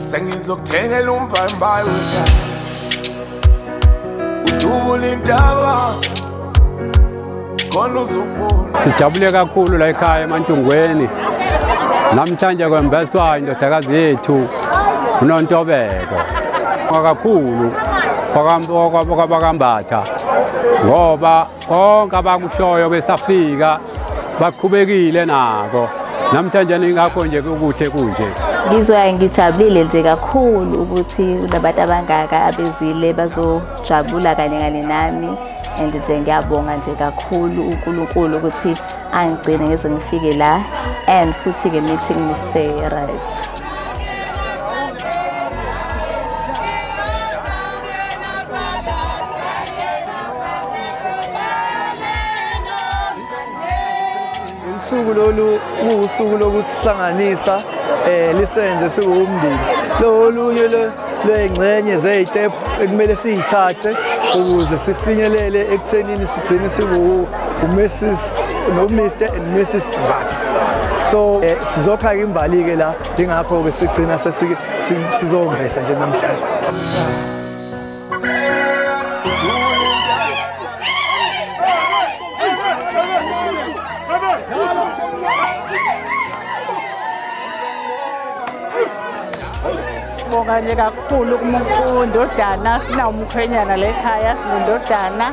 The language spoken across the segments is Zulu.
sengizokuthengela umbhayimbayi wethu udubula intaba khona uzongibona. Sijabule kakhulu la ekhaya eMantungweni. Namhlanje kwembeswa indodakazi yethu kaNontobeko. Kakhulu kwabakambhatha ngoba konke abakushoyo besafika baqhubekile nako. Namhlanje ningakho nje kukuhle kunje. Ngizwa ngijabulile nje kakhulu ukuthi labantu abangaka abezile bazojabula kanye nami, and nje ngiyabonga nje kakhulu uNkulunkulu ukuthi angigcine ngize ngifike la, and futhi ke meeting Mr. Right. Usuku lolu usuku lokuthi sihlanganisa lisenze siwumndeni. Lolunye lengcenye zezitep ekumele siyithathe ukuze sifinyelele ekuthenini sigcine uMrs noMr and Mrs Mbatha. So sizokha imbali ke la ingakho ke sigcina sizongeza nje namhlanje. Bonga nje kakhulu kumndodana, sinawumkhwenyana la ekhaya, sinendodana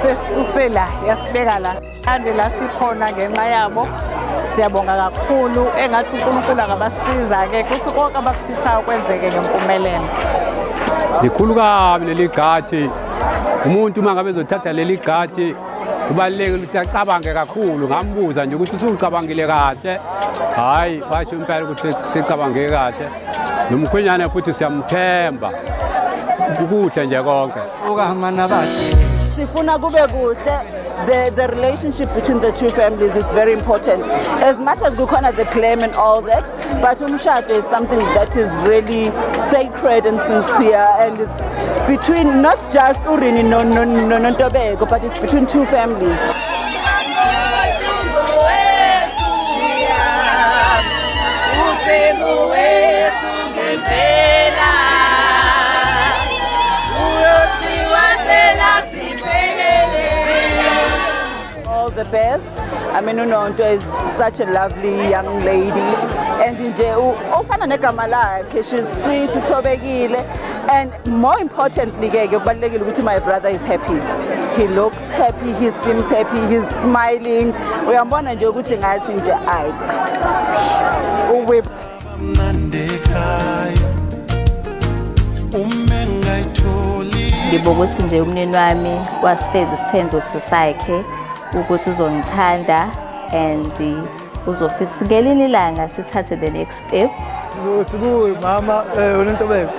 sesusela yasibeka la ande la sikhona ngenxa yabo. Siyabonga kakhulu, engathi uNkulunkulu angabasiza ke ukuthi konke abakufisayo kwenzeke ngempumelelo. Likhulu kabi leli gadi. Umuntu mangabe ezothatha leli gadi kubalulekile ukuthi acabange kakhulu. Ngambuza nje ukuthi usucabangile kahle. Hayi, basho impela ukuthi sicabange kahle. Nomkhwenyana futhi siyamthemba. Ukuhle nje konke. Sifuna kube kuhle. The relationship between the two families is very important. As much as we honor the claim and all that, but umshado is something that is really sacred and sincere, and it's between not just Urini no Nontobeko, but it's between two families. All the best. I mean, uNonto is such a lovely young lady, and nje ufana negama lakhe, she's sweet, uthobekile, and more importantly ke kubalekile ukuthi my brother is happy. He looks happy, he seems happy, he's smiling. Uyambona nje ukuthi ngathi nje ay whipped. Ngibonga ukuthi nje umnini wami wasifeza isithembiso sakhe ukuthi uzongithanda and uzofisa ngelinye ilanga sithathe the next step. Uzothi kuwe mama uNontobeko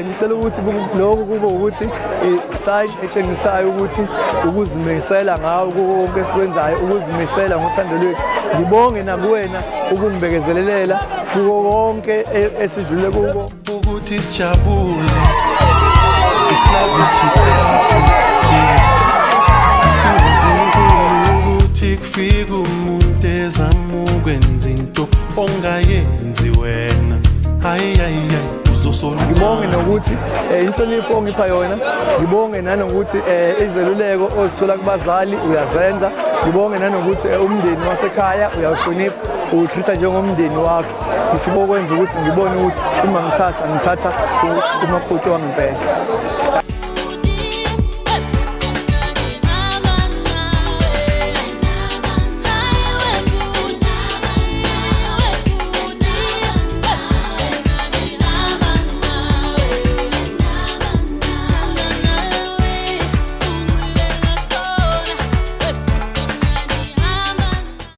ngicela ukuthi lokho kube ukuthi sign etshengisayo ukuthi ukuzimisela ngawo konke esikwenzayo, ukuzimisela ngothando lwethu. Ngibonge nakuwena ukungibekezelelela kuko konke esidlule kuko ukuthi sijabule islavithi sakho ukuthi kufika umuntu ezamukwenza into ongayenzi wena. Hayi uzosona. Ngibonge nokuthi inhlonipho ongipha yona, ngibonge nanokuthi izeluleko ozithola kubazali uyazenza. Ngibonge nanokuthi umndeni wasekhaya uyawuhlonipha, uwuthatha njengomndeni wakho. Ngithi bokwenza ukuthi ngibone ukuthi uma ngithatha umakoti wami impela.